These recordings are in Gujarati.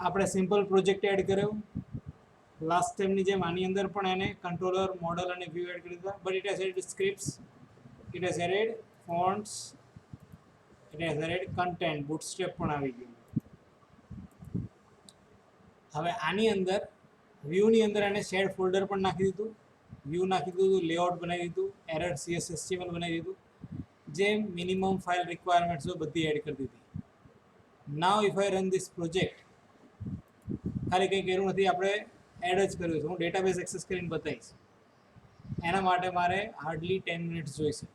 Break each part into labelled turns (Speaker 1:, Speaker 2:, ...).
Speaker 1: આપણે સિમ્પલ પ્રોજેક્ટ એડ કર્યો લાસ્ટ ટાઈમની જેમ આની અંદર પણ એને કંટ્રોલર મોડલ અને વ્યૂ એડ કરી દીધા but it has added scripts it has added fonts it has added content bootstrap પણ આવી ગયું હવે આની અંદર વ્યૂની અંદર એને શેડ ફોલ્ડર પણ નાખી દીધું વ્યૂ નાખી દીધું લેઆઉટ બનાવી દીધું એરર CSS HTML બનાવી દીધું જે મિનિમમ ફાઇલ રિક્વાયરમેન્ટ્સ હોય બધી એડ કરી દીધી નાવ if I run this project ખાલી કંઈ કર્યું નથી આપણે એડ જ કર્યું છે હું ડેટાબેઝ એક્સેસ કરીને બતાવીશ એના માટે મારે હાર્ડલી 10 મિનિટ્સ જોઈશે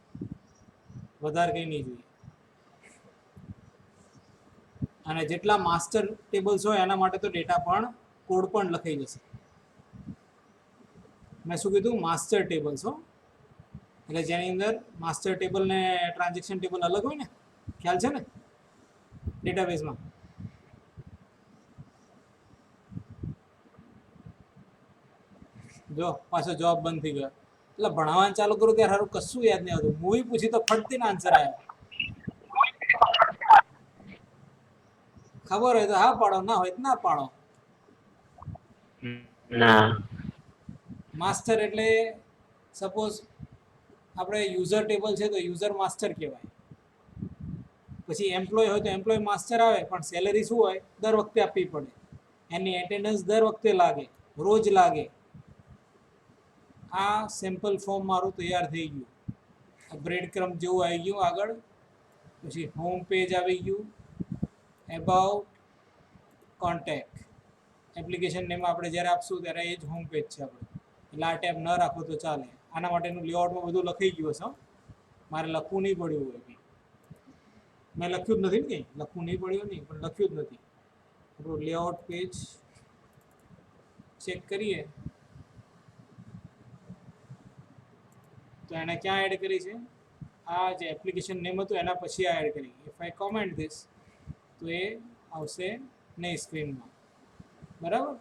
Speaker 1: વધારે કંઈ નહીં જોઈએ અને જેટલા માસ્ટર ટેબલ્સ હોય એના માટે તો ડેટા પણ કોડ પણ લખાઈ જશે મેં શું કીધું માસ્ટર ટેબલ્સ હો એટલે જેની અંદર માસ્ટર ટેબલ ને ટ્રાન્ઝેક્શન ટેબલ અલગ હોય ને ખ્યાલ છે ને ડેટાબેઝમાં જો પાછો જવાબ બંધ થઈ ગયો એટલે ભણાવવાનું ચાલુ કરું ત્યારે સારું કશું યાદ નહીં આવતું મૂવી પૂછી તો ફટતી ને આન્સર આવ્યો ખબર હોય તો હા પાડો ના હોય તો ના પાડો માસ્ટર એટલે સપોઝ આપણે યુઝર ટેબલ છે તો યુઝર માસ્ટર કહેવાય પછી એમ્પ્લોય હોય તો એમ્પ્લોય માસ્ટર આવે પણ સેલરી શું હોય દર વખતે આપવી પડે એની એટેન્ડન્સ દર વખતે લાગે રોજ લાગે આ સેમ્પલ ફોર્મ મારું તૈયાર થઈ ગયું આ બ્રેડ ક્રમ જેવું આવી ગયું આગળ પછી હોમ પેજ આવી ગયું એબાઉટ કોન્ટેક્ટ એપ્લિકેશન નેમ આપણે જ્યારે આપશું ત્યારે એ જ હોમ પેજ છે આપણે એટલે આ ટેબ ન રાખો તો ચાલે આના માટેનું લેઆઉટમાં બધું લખાઈ ગયું હશે મારે લખવું નહીં પડ્યું હોય મેં લખ્યું જ નથી ને કંઈ લખવું નહીં પડ્યું નહીં પણ લખ્યું જ નથી આપણું લેઆઉટ પેજ ચેક કરીએ તો એને ક્યાં એડ કરી છે આ જે એપ્લિકેશન નેમ હતું એના પછી આ એડ કરી ઇફ આઈ કોમેન્ટ ધીસ તો એ આવશે નહીં સ્ક્રીનમાં બરાબર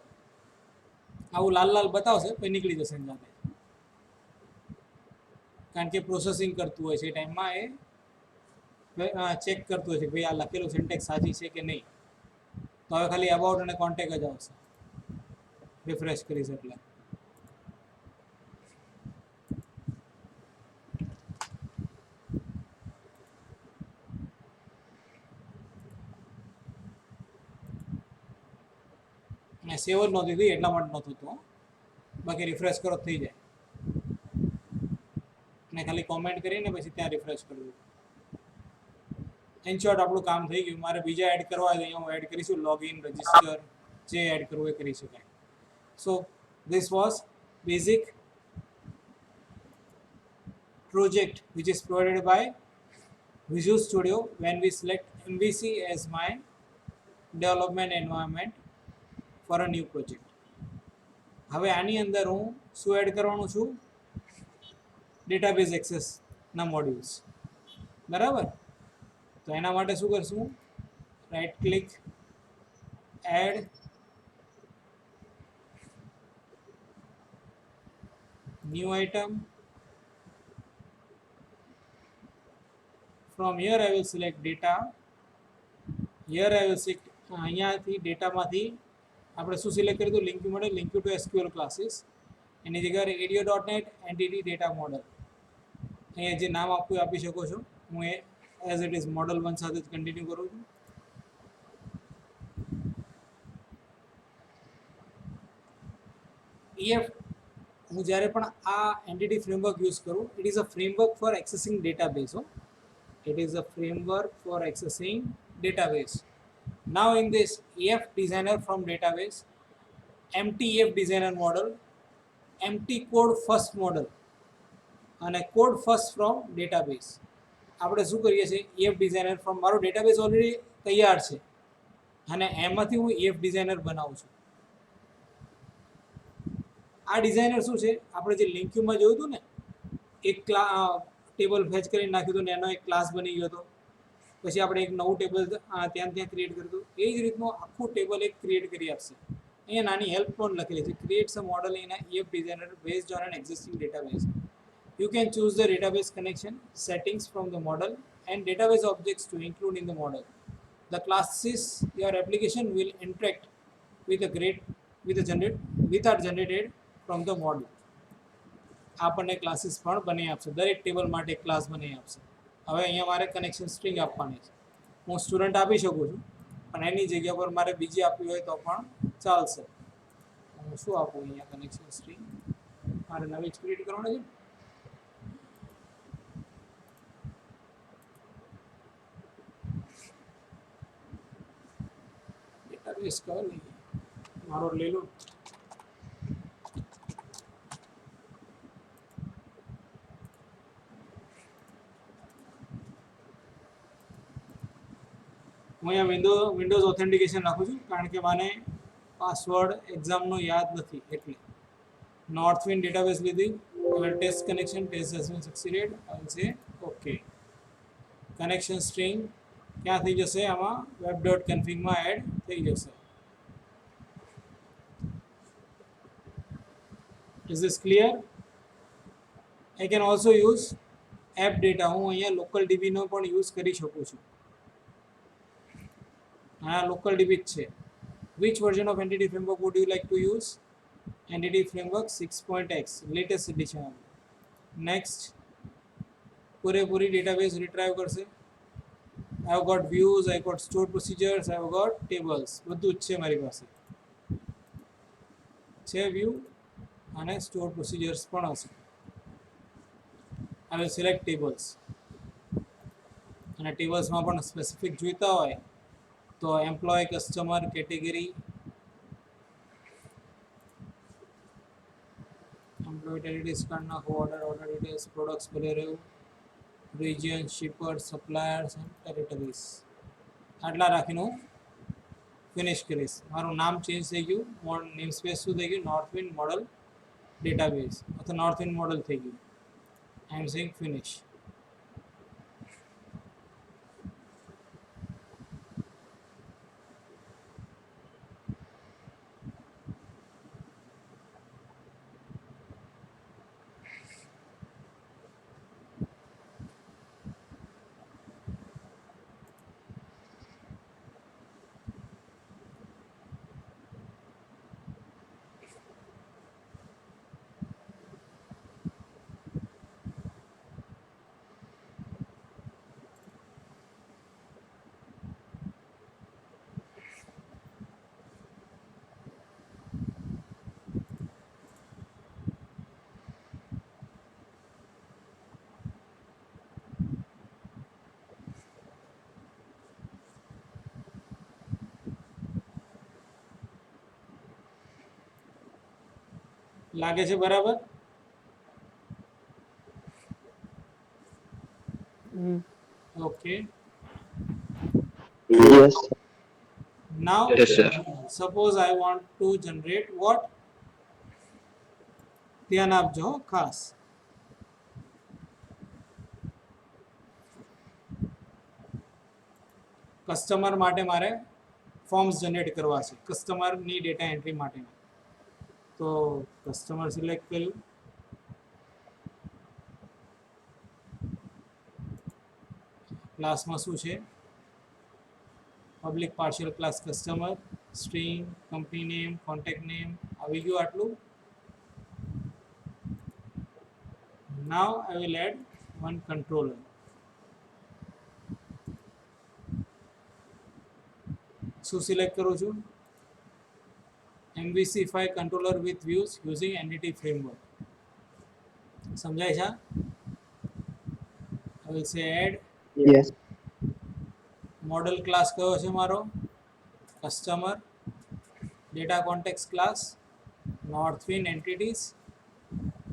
Speaker 1: આવું લાલ લાલ બતાવશે પછી નીકળી જશે જાતે કારણ કે પ્રોસેસિંગ કરતું હોય છે એ ટાઈમમાં એ ચેક કરતું હોય છે ભાઈ આ લખેલું સિન્ટેક્સ સાચી છે કે નહીં તો હવે ખાલી અબાઉટ અને કોન્ટેક્ટ જ આવશે રિફ્રેશ કરીશ એટલે મેં સેવ જ નહોતી થઈ એટલા માટે નહોતું થતું બાકી રિફ્રેશ કરો થઈ જાય ને ખાલી કોમેન્ટ કરીને પછી ત્યાં રિફ્રેશ કરી દઉં ઇન શોર્ટ આપણું કામ થઈ ગયું મારે બીજા એડ કરવા હોય અહીંયા હું એડ કરીશું લોગિન રજિસ્ટર જે એડ કરવું એ કરી શકાય so this was basic project which is provided by Visual Studio when we select MVC as my development environment for a new project. હવે આની અંદર હું શું એડ કરવાનું છું ડેટાબેઝ એક્સેસ ના મોડ્યુલ્સ બરાબર તો એના માટે શું કરશું right click add new item from here I will select data here I will select અહીંયાથી ડેટામાંથી આપણે શું સિલેક્ટ કર્યું હતું link model link to SQL classes એની જગ્યાએ ADO.NET એન્ટિટી ડેટા મોડેલ અહીંયા જે નામ આપવું આપી શકો છો હું એ એઝ ઇટ ઇઝ મોડલ 1 સાથે જ કન્ટિન્યુ કરું છું EF હું જ્યારે પણ આ એન્ટિટી ફ્રેમવર્ક યુઝ કરું it is a framework for accessing database It is a framework for accessing database. Now in this EF designer from database, empty EF designer model, empty code first model and a code first from database. આપણે શું કરીએ છીએ EF designer from મારો database already તૈયાર છે અને એમાંથી હું EF designer બનાવું છું આ ડિઝાઇનર શું છે આપણે જે લિંક ક્યુમાં જોયું હતું ને એક ટેબલ ફેચ કરીને નાખ્યું હતું ને એનો એક ક્લાસ બની ગયો હતો પછી આપણે એક નવું ટેબલ ત્યાં ક્રિએટ કર્યું હતું એ જ રીતનું આખું ટેબલ એક ક્રિએટ કરી આપશે અહીંયા નાની હેલ્પ પણ લખેલી છે creates a model in a EF designer based on an existing database. You can choose the database connection settings from the model and database objects to include in the model. The classes your application will interact with a great with a generate with are generated from the model. આપણને ક્લાસીસ પણ બનાવી આપશે, દરેક ટેબલ માટે એક ક્લાસ બનાવી આપશે. હવે અહીંયા મારે કનેક્શન સ્ટ્રિંગ આપવાની છે. હું સ્ટુડન્ટ આપી શકું છું, પણ એની જગ્યા પર મારે બીજી આપવી હોય તો પણ ચાલશે. હું શું આપું અહીંયા કનેક્શન સ્ટ્રિંગ મારે નવી જ ક્રિએટ કરવાની છે. ડેટાબેઝ કયો લઈએ, મારો લઈ લો. હું અહીંયા વિન્ડોઝ ઓથેન્ટિકેશન નાખું છું, કારણ કે મને પાસવર્ડ એક્ઝામનો યાદ નથી એટલે. નોર્થવિન્ડ ડેટાબેઝ લીધી. હવે test connection, test has been succeeded. I say okay. Connection string ક્યાં થઈ જશે, આમાં web.config માં એડ થઈ જશે. Is this clear? I can also use app data. હું અહીંયા લોકલ ડીબીનો પણ યુઝ કરી શકું છું. હા, લોકલ ડીબી જ છે. Which version of Entity Framework would you like to use? Entity Framework 6.x latest edition. Next, પૂરેપૂરી ડેટાબેઝ રિટ્રાઈવ કરશે. I have got views, I have got stored procedures, I have got tables. બધું જ છે મારી પાસે. છે વ્યૂ અને stored procedures પણ હશે. I will select tables. અને ટેબલ્સમાં પણ સ્પેસિફિક જોઈતા હોય તો employee, customer, category, employee territories કાઢ નાખો, ઓર્ડર ડિટેલ્સ, પ્રોડક્ટ્સ ભલે રહ્યું, region, shipper, suppliers and territories. આટલા રાખીને હું ફિનિશ કરીશ. મારું નામ ચેન્જ થઈ ગયું, નેમ સ્પેસ શું થઈ ગયું, નોર્થવિન્ડ મોડલ ડેટાબેઝ અથવા નોર્થવિન્ડ મોડલ થઈ ગયું. આઈ એમ સેઇંગ ફિનિશ. લાગે છે બરાબર? Okay.
Speaker 2: Yes.
Speaker 1: Now,
Speaker 3: Yes, sir.
Speaker 1: suppose I want to generate what? ધ્યાન આપજો ખાસ. કસ્ટમર માટે મારે ફોર્મ્સ જનરેટ કરવા છે, કસ્ટમરની ડેટા એન્ટ્રી માટેના. તો કસ્ટમર સિલેક્ટ કર્યું. ક્લાસમાં શું છે? Public partial class customer, string, company name, contact name આવી ગયું આટલું. Now I will add one controller. શું સિલેક્ટ કરું છું? MVC5 controller with views using entity framework. સમજાય છે? I will say add.
Speaker 2: Yes.
Speaker 1: Model class કયો છે મારો? Customer. Data context class, Northwind entities,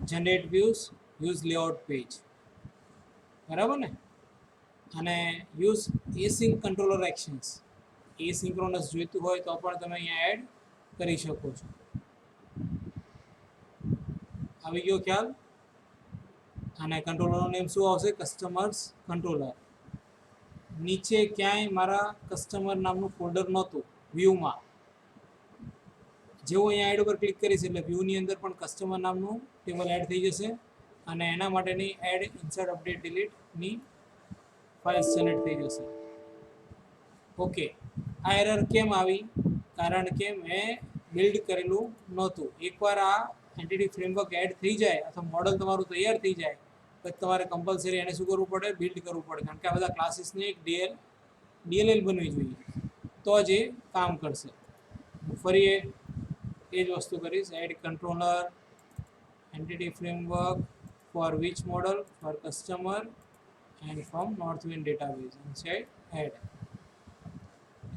Speaker 1: generate views, use layout page. બરાબર ને? અને use async controller actions. Asynchronous જોઈતું હોય તો પણ તમે અહીંયા એડ કરી શકો છો. આવી ગયો ખ્યાલ? અને કંટ્રોલરનું નેમ શું આવશે? Customers controller. નીચે ક્યાંય મારા કસ્ટમર નામનું ફોલ્ડર નહોતું વ્યૂમાં. જેવું અહીંયા એડ ઉપર ક્લિક કરીશ એટલે વ્યૂની અંદર પણ કસ્ટમર નામનું ટેબલ એડ થઈ જશે અને એના માટેની એડ, ઇન્સર્ટ, અપડેટ, ડિલીટની ફાઇલ્સ જનરેટ થઈ જશે. ઓકે, આ એરર કેમ આવી? કારણ કે મેં બિલ્ડ કરેલું નહોતું. એકવાર આ એન્ટિટી ફ્રેમવર્ક એડ થઈ જાય અથવા મોડલ તમારું તૈયાર થઈ જાય પછી તમારે કમ્પલસરી એને શું કરવું પડે, બિલ્ડ કરવું પડે. કારણ કે આ બધા ક્લાસીસની એક ડીએલએલ બનવી જોઈએ, તો જ એ કામ કરશે. હું ફરી એ જ વસ્તુ કરીશ. Add controller entity framework for which model, for customer and from Northwind database અને છે એડ.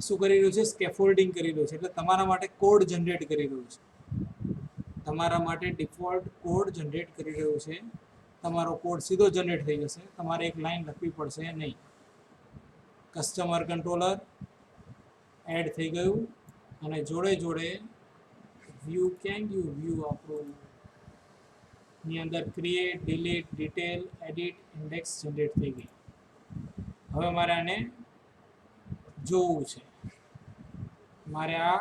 Speaker 1: શું કરી રહ્યું છે? સ્કેફોલ્ડિંગ કરી રહ્યું છે. એટલે તમારા માટે કોડ જનરેટ કરી રહ્યું છે. તમારા માટે ડિફોલ્ટ કોડ જનરેટ કરી રહ્યું છે. તમારો કોડ સીધો જનરેટ થઈ જશે, તમારે એક લાઈન લખવી પડશે નહીં. કસ્ટમર કંટ્રોલર એડ થઈ ગયું અને જોડે જોડે વ્યૂ આપણું ની અંદર create, delete, detail, edit, index generate થઈ ગઈ. હવે મારે આને જોવું છે. મારે આ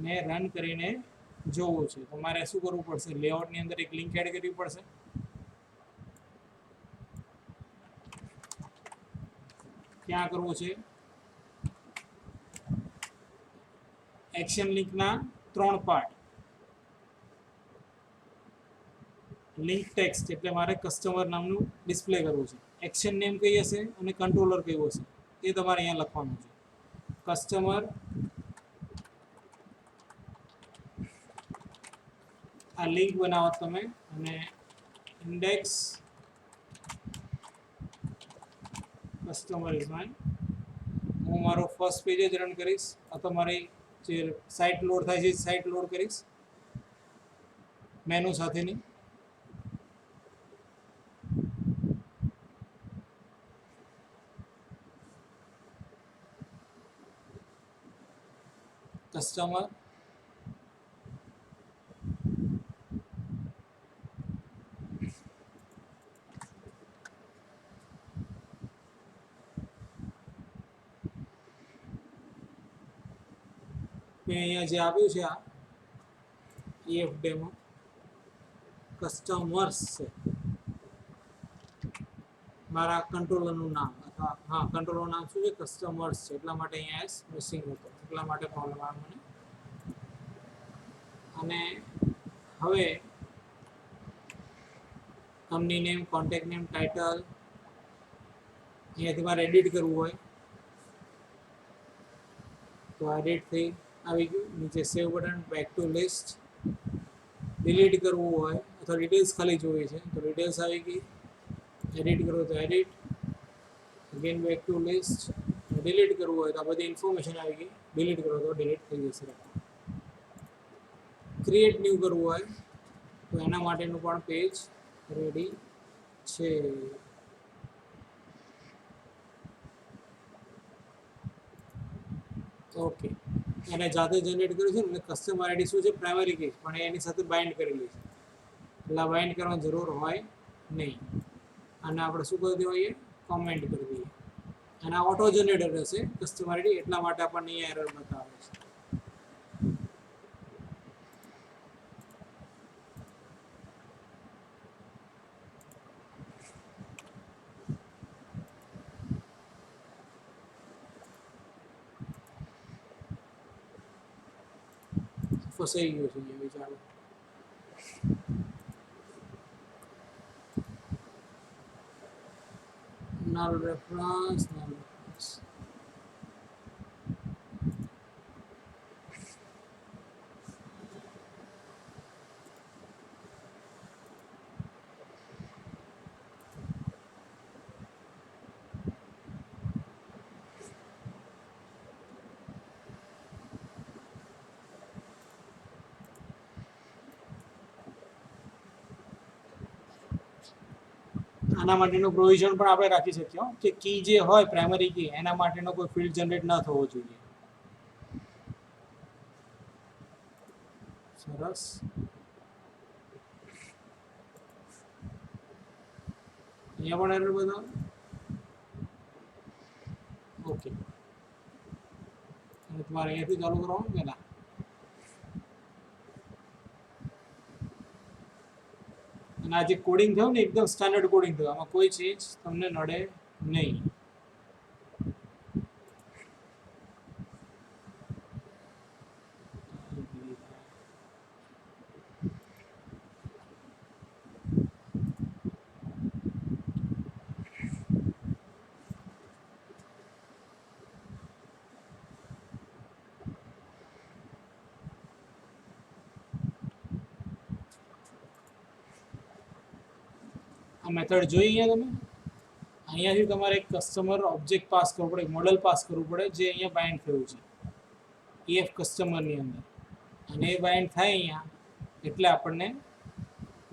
Speaker 1: ને રન કરીને જોવું છે. તો મારે શું કરવું પડશે? લેઆઉટની અંદર એક લિંક એડ કરવી પડશે. ક્યાં કરવું છે? એક્શન લિંકના 3 પાર્ટ. લિંક ટેક્સ્ટ એટલે મારે કસ્ટમર નામનું ડિસ્પ્લે કરવું છે. એક્શન નેમ કઈ હશે અને કંટ્રોલર કયું હશે એ તમારે અહીંયા લખવાનું છે. કસ્ટમર આ લિંક બનાવો તમે અને ઇન્ડેક્સ કસ્ટમર ઇઝ માય. હું મારો ફર્સ્ટ પેજ જ રન કરીશ અથવા મારી જે સાઇટ લોડ થાય છે સાઇટ લોડ કરીશ મેનુ સાથેની. કસ્ટમર મેં અહીંયા જે આપ્યું છે આ EF ડેમો કસ્ટમર્સ છે મારા કંટ્રોલરનું નામ, અથવા હા કંટ્રોલરનું નામ શું છે? કસ્ટમર્સ છે. એટલા માટે અહીંયા એસ મિસિંગ હતો, એટલા માટે પ્રોબ્લેમ આવ્યો મને. અને હવે company name, contact name, title અહીંયાથી મારે એડિટ કરવું હોય તો એડિટ થઈ આવી ગયું. નીચે save button, back to list. Delete કરવું હોય અથવા ડિટેલ્સ ખાલી જોઈએ છે તો ડિટેલ્સ આવી ગઈ. એડિટ કરવું તો edit, again back to list. Delete કરવું હોય તો આ બધી ઇન્ફોર્મેશન આવી ગઈ. ડિલીટ કરો તો ડિલીટ થઈ જશે. ક્રિએટ ન્યૂ કરવું હોય તો એના માટેનું પણ પેજ રેડી છે. ઓકે, એને જાતે જનરેટ કર્યું છે ને કસ્ટમર આઈડી શું છે? પ્રાઇમરી કી, પણ એની સાથે બાઇન્ડ કરેલી છે એટલે બાઇન્ડ કરવાની જરૂર હોય નહીં. અને આપણે શું કરી દેવાઈએ? કોમેન્ટ કરી દઈએ. અને આ ઓટો જનરેટર હશે કસ્ટમર આઈડી, એટલા માટે આપણને અહીંયા એરર બતાવે છે. ફસાઈ ગયું છે અહીંયા વિચારો. null reference. આના માટેનું પ્રોવિઝન પણ આપણે રાખી શકીએ કે કી જે હોય પ્રાઇમરી કી એના માટેનો કોઈ ફિલ્ડ જનરેટ ન થવો જોઈએ. સરસ. અહીંયા પણ એરર બતાવો. ઓકે, અને તમારે અહીંયાથી ચાલુ કરવાનું પહેલા. અને આ જે કોડિંગ થયું ને એકદમ સ્ટાન્ડર્ડ કોડિંગ થયું, આમાં કોઈ ચેન્જ તમને નડે નહીં. મેથડ જોઈ અહીંયા તમે, અહીંયાથી તમારે એક કસ્ટમર ઓબ્જેક્ટ પાસ કરવું પડે, મોડલ પાસ કરવું પડે, જે અહીંયા બાઇન્ડ થયું છે EF કસ્ટમરની અંદર, અને એ બાઇન્ડ થાય અહીંયા એટલે આપણને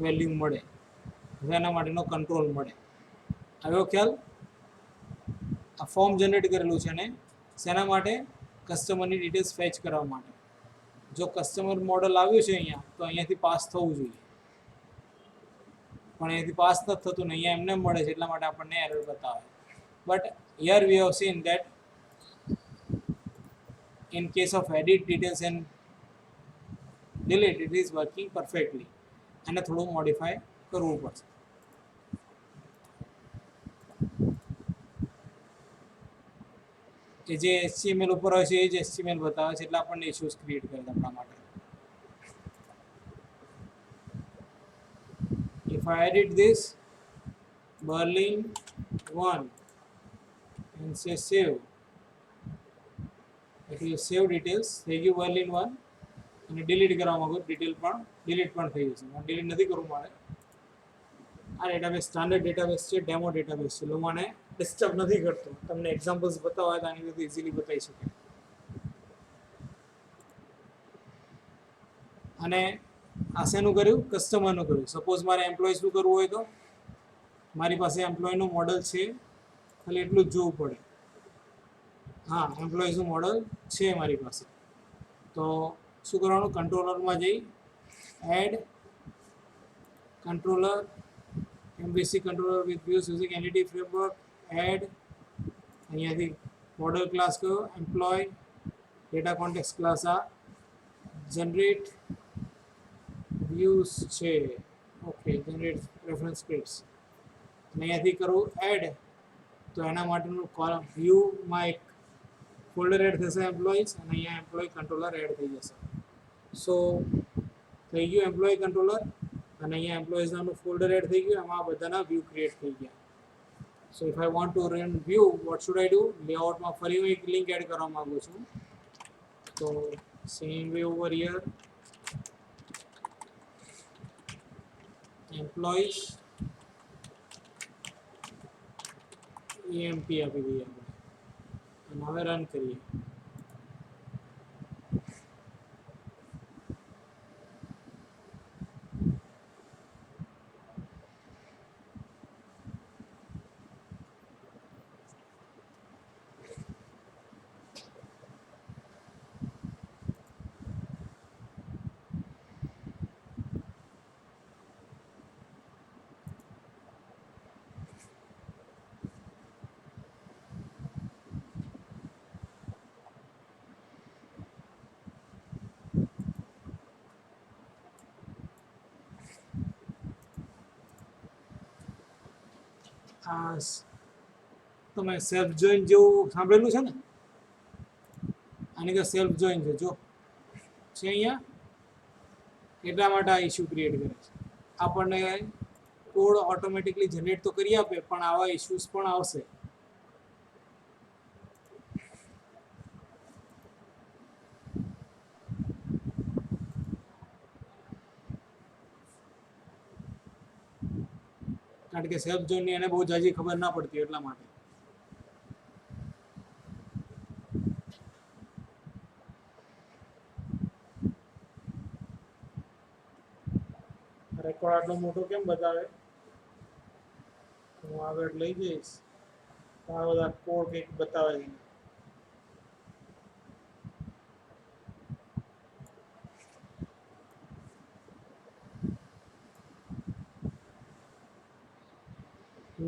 Speaker 1: વેલ્યુ મળે, એના માટેનો કંટ્રોલ મળે. આવ્યો ખ્યાલ? આ ફોર્મ જનરેટ કરેલું છે ને શેના માટે? કસ્ટમરની ડિટેલ્સ ફેચ કરવા માટે. જો કસ્ટમર મોડલ આવ્યું છે અહીંયા તો અહીંયાથી પાસ થવું જોઈએ, પણ અહીંયાથી પાસ નથી થતું ને અહીંયા એમને મળે છે, એટલા માટે આપણને એરર બતાવે. But here we have seen that in case of edit details and delete it is working perfectly. અને થોડું મોડિફાય કરવું પડશે. કે જે HTML ઉપર હોય છે એ જ HTML બતાવે છે, એટલે આપણને ઇશ્યુઝ ક્રિએટ કરે આપણા માટે. If I edit this Berlin 1 and say save, it will save details. થઈ ગયું Berlin 1, અને ડિલીટ કરવા માંગો ડિટેલ પણ ડિલીટ પણ થઈ જશે. ડિલીટ નથી કરવું મારે. આ ડેટાબેઝ સ્ટાન્ડર્ડ ડેટાબેઝ છે, ડેમો ડેટાબેઝ છે, એટલે મને ડિસ્ટર્બ નથી કરતો. તમને એક્ઝામ્પલ્સ બતાવવા હોય તો આની રીતે ઇઝીલી બતાવી શકે. અને આ શેનું કર્યું? કસ્ટમરનું કર્યું. સપોઝ મારે એમ્પ્લોઈઝનું કરવું હોય તો મારી પાસે એમ્પ્લોયનું મોડલ છે, ખાલી એટલું જ જોવું પડે. હા, એમ્પ્લોઈઝનું મોડલ છે મારી પાસે, તો શું કરવાનું? કંટ્રોલરમાં જઈ add controller, MVC controller with views using entity framework, add, અહીંયાથી મોડલ ક્લાસ કયો? એમ્પ્લોય, ડેટા કોન્ટેક્સ્ટ ક્લાસ આ જનરેટ વ્યૂઝ છે, ઓકે, જનરેટ રેફરન્સ સ્ક્રિપ્ટ્સ, અને અહીંયાથી કરું એડ, તો એના માટેનું કોલમ વ્યૂમાં એક ફોલ્ડર એડ થશે એમ્પ્લોઈઝ, અને અહીંયા એમ્પ્લોય કંટ્રોલર એડ થઈ જશે. સો થઈ ગયું એમ્પ્લોય કંટ્રોલર, અને અહીંયા એમ્પ્લોઈઝ નામનું ફોલ્ડર એડ થઈ ગયું, એમાં બધાના વ્યૂ ક્રિએટ થઈ ગયા. સો if I want to run view, what should I do? લેઆઉટમાં ફરી હું એક લિંક એડ કરવા માંગુ છું, તો same way over here employees EMP આપી દઈએ આપણે, અને હવે રન કરીએ. આ તમે સેલ્ફ જોઈન જેવું સાંભળેલું છે ને, આની કે સેલ્ફ જોઈન છે, જો છે અહીંયા, એટલા માટે આ ઇશ્યુ ક્રિએટ કરે છે. આપણને કોડ ઓટોમેટિકલી જનરેટ તો કરી આપે, પણ આવા ઇશ્યુઝ પણ આવશે. કારણ કે સેલ્ફ જોઈનની એને બહુ જાજી ખબર ના પડતી, એટલા માટે. રેકોર્ડ આટલો મોટો કેમ બતાવે? હું આગળ લઈ જઈશ, આ બધા કોડ કંઈક બતાવે છે.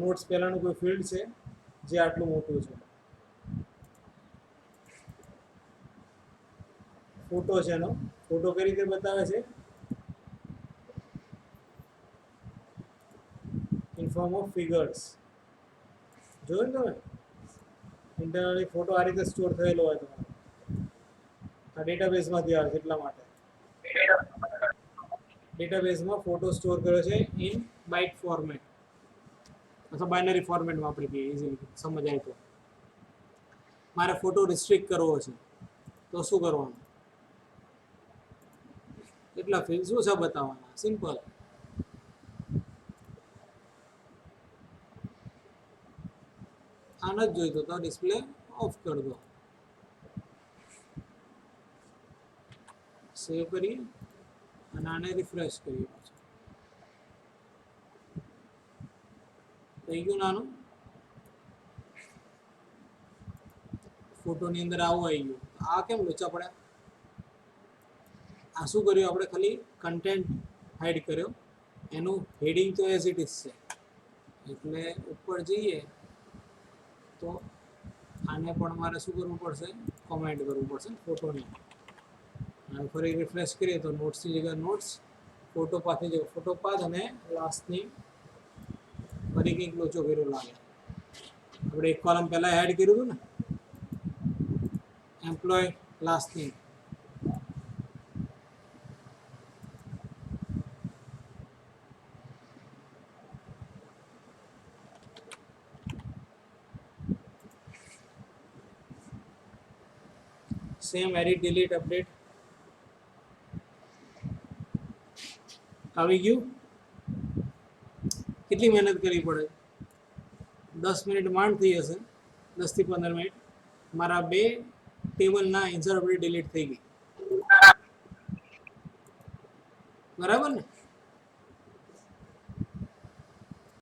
Speaker 1: નોટ્સ પહેલાનું કોઈ ફિલ્ડ છે જે આટલું મોટું છે. ફોટો છે એનો, ફોટો કઈ રીતે બતાવે છે? In form of figures. જોયું ને તમે? ઇન્ટરનલી ફોટો આ રીતે સ્ટોર થયેલો હોય તમારો, આ ડેટાબેઝમાંથી આવે છે, એટલા માટે ડેટાબેઝમાં ફોટો સ્ટોર કર્યો છે ઇન બાઇટ ફોર્મેટ અથવા બાઇનરી ફોર્મેટમાં આપણે કહીએ, ઇઝીલી સમજાય તો. મારે ફોટો રિસ્ટ્રિક્ટ કરવો છે તો શું કરવાનું? કેટલા ફિલ્ડ શું છે બતાવવાના? સિમ્પલ, આ નથી જોઈતો તો ડિસ્પ્લે ઓફ કરી દો. સેવ કરીએ અને આને રિફ્રેશ કરીએ. થઈ ગયું નાનું ફોટોની અંદર આવું આવી ગયું. આ કેમ લોચા પડ્યા? આ શું કર્યું આપણે? ખાલી કન્ટેન્ટ હાઈડ કર્યો, એનું હેડિંગ તો એઝ ઇટ ઇઝ છે. એટલે ઉપર જઈએ તો આને પણ મારે શું કરવું પડશે? કોમેન્ટ કરવું પડશે ફોટોની. અને ફરી રિફ્રેશ કરીએ તો નોટ્સની જગ્યાએ નોટ્સ, ફોટો પાથની જગ્યાએ ફોટો પાથ અને લાસ્ટની ફરી કંઈક લોચો કર્યો લાગે. આપણે એક કોલમ પહેલાં એડ કર્યું હતું ને, એમ્પ્લોય લાસ્ટની. સેમ એડિટ ડિલીટ અપડેટ આવી ગયું. કેટલી મહેનત કરવી પડે? 10 મિનિટ માંડ થઈ હશે, 10 થી 15 મિનિટ. મારા 2 ટેબલના ઇન્સર્ટ અપડેટ ડિલીટ થઈ ગઈ. બરાબર ને?